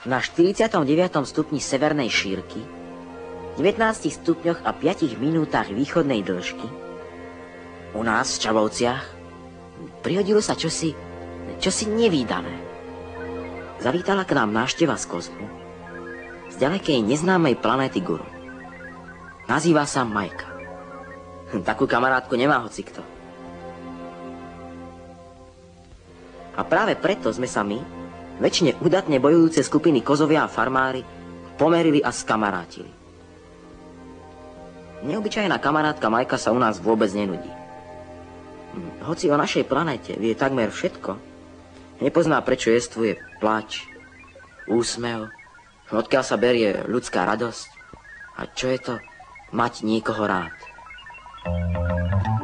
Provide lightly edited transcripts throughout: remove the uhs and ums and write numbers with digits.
Na 49. stupni severnej šírky, 19 stupňoch a 5 minútach východnej dĺžky, u nás v Čabovciach, prihodilo sa čosi nevídané. Zavítala k nám návšteva z kozmu, z ďalekej neznámej planéty Guru. Nazýva sa Majka. Takú kamarátku nemá hocikto. A práve preto sme sa my, väčšine udatne bojujúce skupiny kozovia a farmári, pomerili a skamarátili. Neobyčajná kamarátka Majka sa u nás vôbec nenudí. Hoci o našej planéte vie takmer všetko, nepozná, prečo jestvuje plač, úsmev, odkiaľ sa berie ľudská radosť a čo je to mať niekoho rád.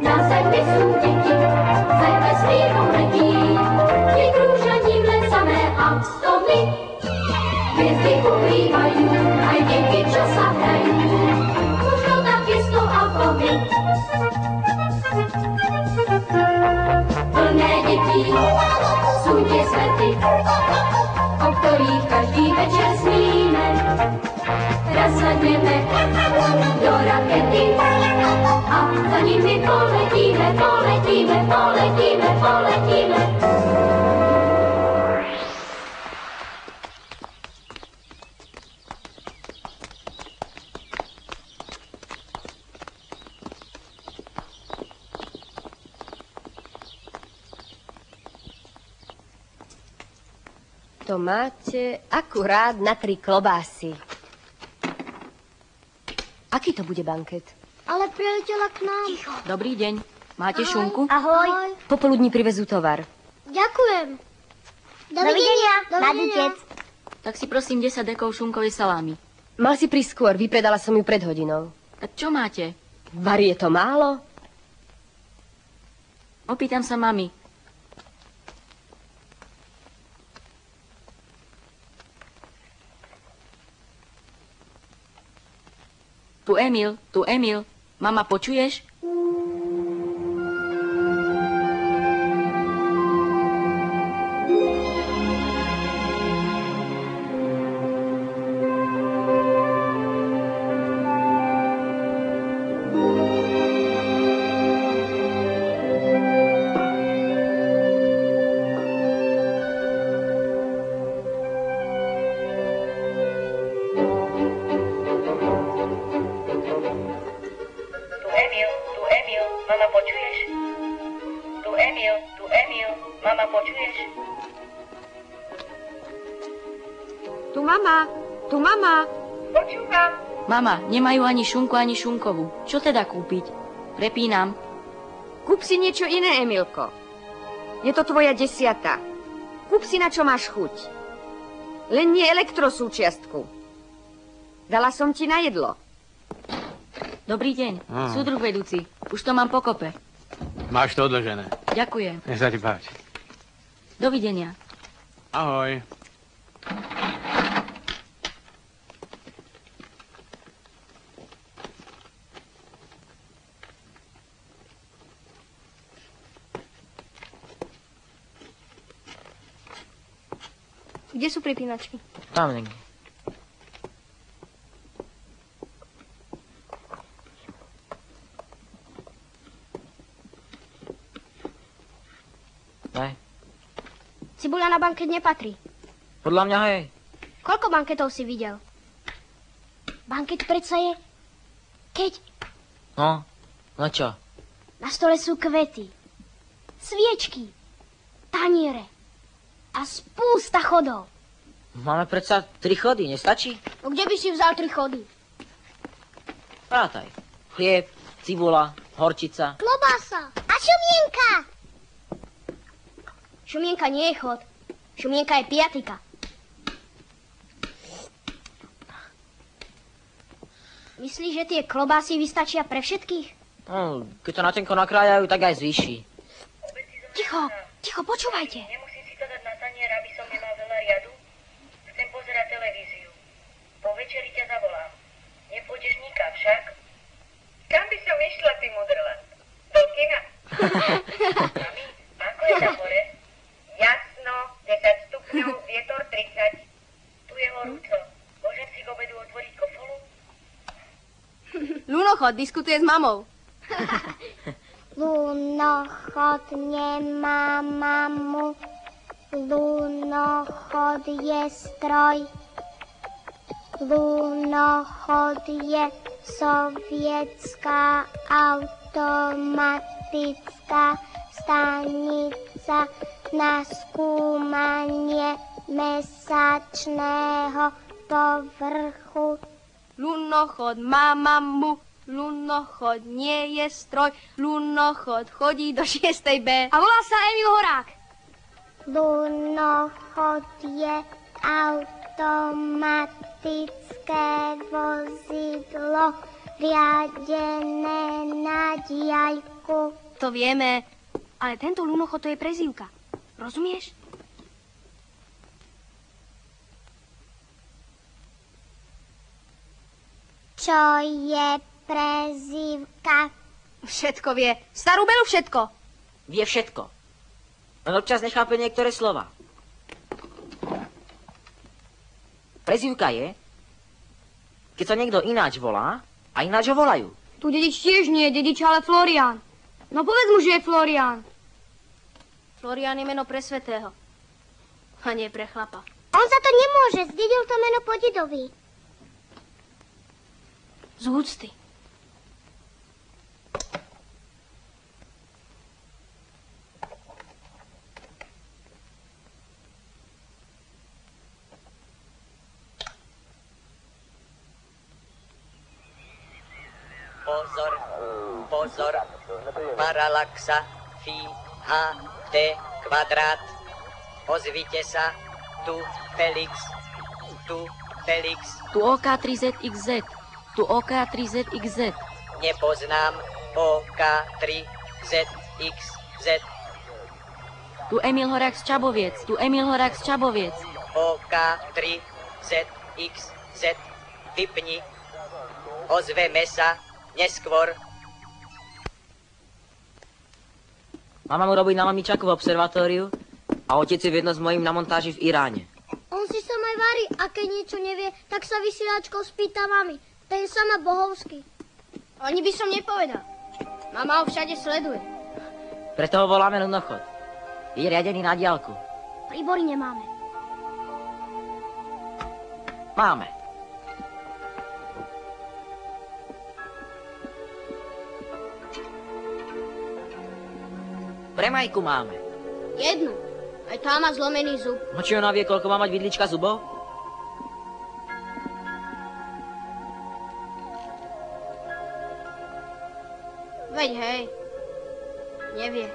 Na zemi sú děti, ze vesmíru letí, ti kružaním let samé a to my. Hvězdy ulívají, aj děti, čo sa hrají, možno tak je sto ako my. Plné dětí sú tie svety, o ktorých každý večer sníme. Raz sadneme do rakety a za nimi poletíme, poletíme, poletíme, poletíme. To máte akurát na 3 klobásy. Aký to bude banket? Ale priletela k nám. Ticho. Dobrý deň. Máte Ahoj. šunku? Ahoj. Popoludní privezú tovar. Ďakujem. Dovidenia. na dutec. Tak si prosím 10 dekov šunkovej salámy. Mal si prísť skôr, vypredala som ju pred hodinou. Tak čo máte? Varí, je to málo? Opýtam sa mami. Tu Emil. Mama, počuješ? Tu mama. Počúvam. Mama, nemajú ani šunku, ani šunkovú. Čo teda kúpiť? Prepínam. Kúp si niečo iné, Emilko. Je to tvoja 10. Kúp si, na čo máš chuť. Len nie elektrosúčiastku. Dala som ti na jedlo. Dobrý deň, súdruh vedúci. Už to mám pokope. Máš to odložené. Ďakujem. Nech sa ti páči. Dovidenia. Ahoj. Kde sú pripínačky? Tam niekde. Daj. Cibuľa na banket nepatrí. Podľa mňa hej. Koľko banketov si videl? Banket predsa je... Keď No čo? na stole sú kvety, sviečky, taniere a spústa chodov. Máme predsa 3 chody, nestačí? No kde by si vzal 3 chody? Rátaj. Chlieb, cibula, horčica. Klobása a šumienka. Šumienka nie je chod. Šumienka je piatika. Myslíš, že tie klobásy vystačia pre všetkých? No, keď to na tenko nakrájajú, tak aj zvýši. Ticho, počúvajte. Nemusím si to dať na tanier, aby som nemal veľa riadu. Chcem pozerať televíziu. Po večeri ťa zavolám. Nepôjdeš nikam však? Kam by som išla, ty mudrland? Do kina? Mami, ako je na hore? Jasno, 10 stupňov, vietor 30. Tu je Lunochod diskutuje s mamou. Lunochod nemá mamu, lunochod je stroj. Lunochod je sovietská automatická stanica na skúmanie mesačného povrchu. Lunochod má mamu, lunochod nie je stroj, lunochod chodí do 6. B. A volá sa Emil Horák. Lunochod je automatické vozidlo riadené na diaľku. To vieme, ale tento lunochod to je prezývka. Rozumieš? Čo je prezývka? Všetko vie. Starú Belu všetko. Vie všetko. Len občas nechápe niektoré slova. Prezývka je, keď sa niekto ináč volá a ináč ho volajú. Tu dedič tiež nie je dedič, ale Florián. No povedz mu, že je Florián. Florián je meno pre svätého. A nie pre chlapa. On za to nemôže, zdedil to meno po dedovi. Z úcty. Pozor, pozor, paralaxa, phi, h, t, kvadrát. Ozvite sa, tu Felix, tu Felix. Tu OK3ZXZ. Tu OK3ZXZ. Nepoznám OK3ZXZ. Tu Emil Horák z Čaboviec. Tu Emil Horák z Čaboviec. OK3ZXZ. Vypni. Ozveme sa neskôr. Mama mu robí na mamičaku v observatóriu a otec je vedno s mojím na montáži v Iráne. On si sam aj varí a keď niečo nevie, tak sa vysielačkou spýta mami. Ten sama Bohovský. Ani by som nepovedal. Mama ho všade sleduje. Preto ho voláme lunochod. Je riadený na diaľku. Príbory nemáme. Máme. Pre Majku máme. Jednu. Aj tá má zlomený zub. No či ona vie, koľko má mať vidlička zubov? Veď hej. Nevie.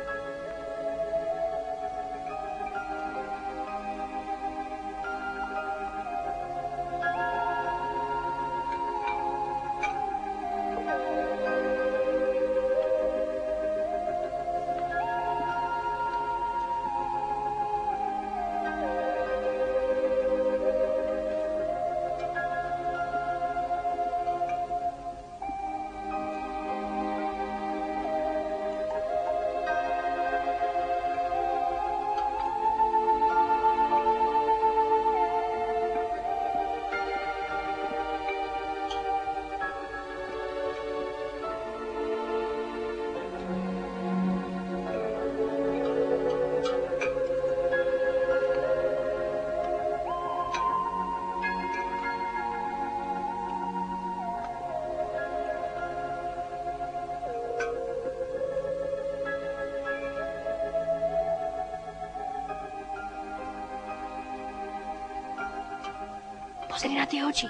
Pozri na tie oči.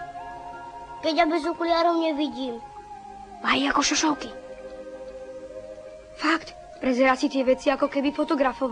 Keď ja bez okuliarov nevidím. Mají ako šošovky. Fakt, prezerá si tie veci, ako keby fotografoval.